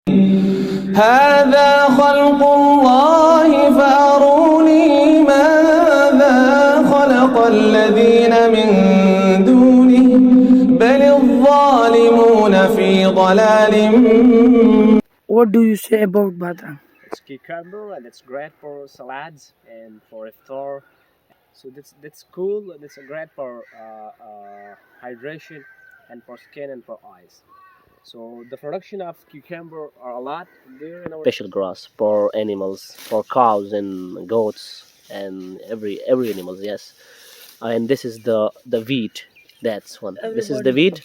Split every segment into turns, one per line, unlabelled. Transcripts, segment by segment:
هذا خلق الله فأروني ماذا خلق الذين من دونه بل الظالمون في ضلال.
What do you say about badam?
It's cucumber and it's great for salads and for iftar. So that's cool. That's great for hydration and for skin and for eyes. So the production of cucumber are a lot there in our special grass for animals, for cows and goats and every animals. Yes, and this is the wheat. That's one. This is the wheat.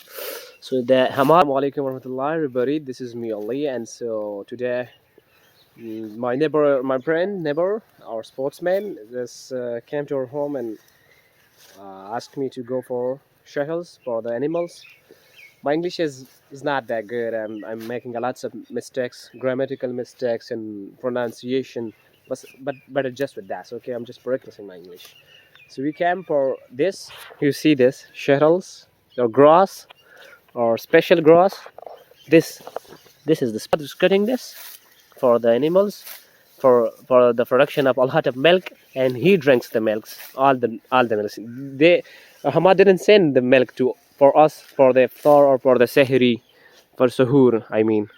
So the Assalamu alaikum warahmatullahi everybody. This is me Ali, and so today my neighbor, my friend, neighbor, our sportsman, just came to our home and asked me to go for shuttles for the animals. My English is not that good. I'm making a lots of mistakes, grammatical mistakes and pronunciation, but adjust with that. Okay, I'm just practicing my English. So we came for this. You see this shuttles or grass or special grass. This is the spot is cutting this for the animals for the production of a lot of milk, and he drinks the milks, all the milks. They Hamad didn't send the milk to for us for the iftar or for the sehri, for suhoor I mean.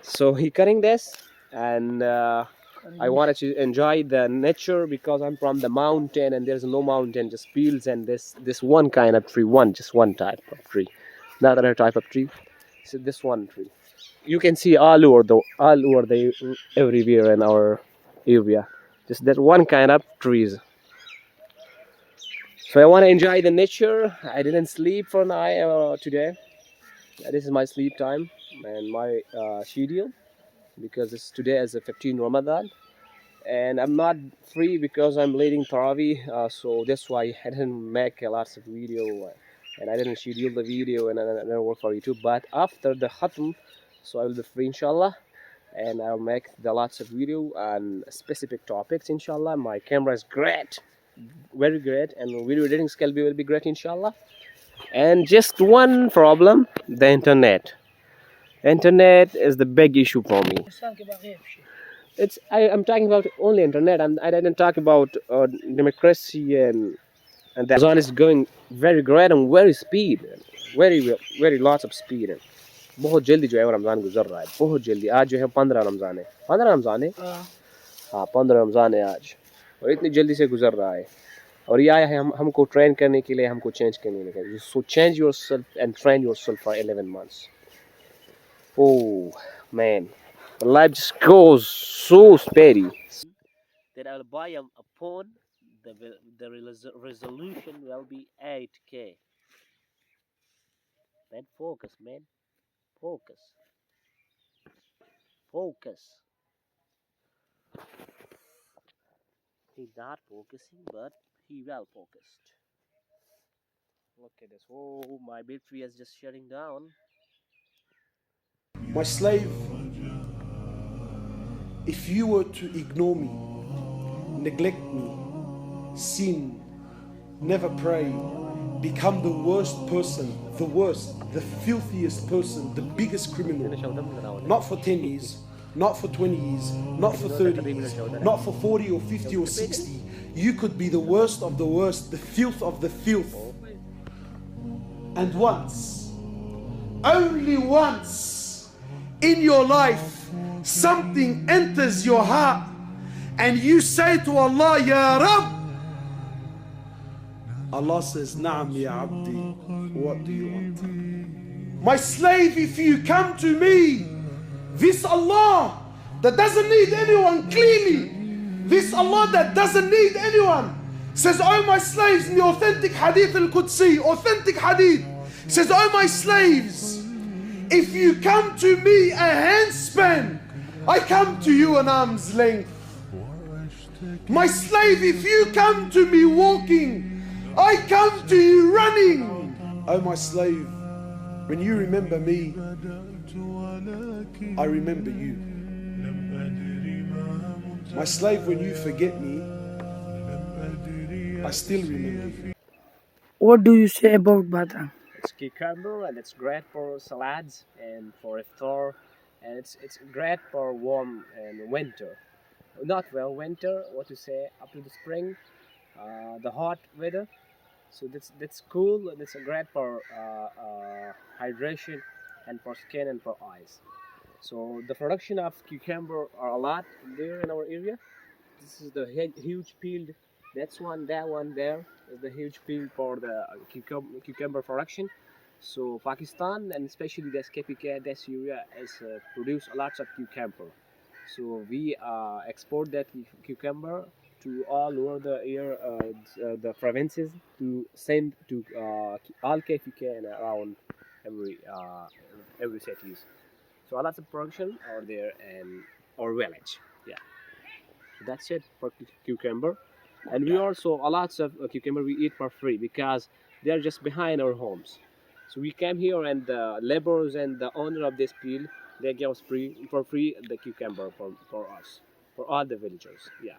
So he cutting this, and I wanted to enjoy the nature because I'm from the mountain and there's no mountain, just fields and this one kind of tree, just one type of tree, not other type of tree. So this one tree you can see all over the everywhere in our area, just that one kind of trees. So I want to enjoy the nature. I didn't sleep for night today. This is my sleep time and my schedule because it's today is the 15 Ramadan, and I'm not free because I'm leading Tarawih. So that's why I didn't make a lots of video and I didn't schedule the video and I didn't work for YouTube. But after the khatam, so I will be free inshallah, and I'll make the lots of video on specific topics inshallah. My camera is great, very great, and video editing skill will be great inshallah. And just one problem, the internet is the big issue for me. I'm talking about only internet. I didn't talk about democracy and that. Amazon is going very great and very speed, very lots of speed. बहुत जल्दी जो है वो रमज़ान गुजर रहा है, बहुत जल्दी. आज जो है 15 रमज़ान है, 15 रमज़ान है, हाँ 15 रमज़ान है आज, और इतनी जल्दी से गुजर रहा है. और ये आया है हमको ट्रेन करने के लिए, हमको चेंज करने के लिए. So change yourself and train yourself for 11 months. Oh man, the life just goes so speedy. That I'll buy a phone. The resolution will be 8K. Man, focus, man. Focus. He's not focusing, but he well focused. Look at this. Oh, my battery is just shutting down.
My slave, if you were to ignore me, neglect me, sin, never pray, become the worst person, the filthiest person, the biggest criminal, not for 10 years, not for 20 years, not for 30 years, not for 40 or 50 or 60. You could be the worst of the worst, the filth of the filth. And once, only once in your life, something enters your heart and you say to Allah, Ya Rabb, Allah says, Naam ya abdi, what do you want? My slave, if you come to me, this Allah that doesn't need anyone, clearly, this Allah that doesn't need anyone, says, oh my slaves, in the authentic hadith al-Qudsi, authentic hadith, says, oh my slaves, if you come to me a handspan, I come to you an arm's length. My slave, if you come to me walking, I come to you running. Oh my slave, when you remember me, I remember you. My slave, when you forget me, I still remember you.
What do you say about badam?
It's cucumber and it's great for salads and for iftar and it's great for warm and winter. Not well winter, what to say, up to the spring, the hot weather. So that's cool. That's great for hydration and for skin and for eyes. So the production of cucumber are a lot there in our area. This is the huge field. That one there is the huge field for the cucumber production. So Pakistan and especially this KPK, this area is produce a lot of cucumber. So we export that cucumber to all over the year, the provinces to send to all KPK and around every cities. So a lot of production are there and our village. Yeah, so that's it for cucumber. And we also a lot of cucumber we eat for free because they are just behind our homes. So we came here and the laborers and the owner of this field they give us free the cucumber for us for all the villagers. Yeah.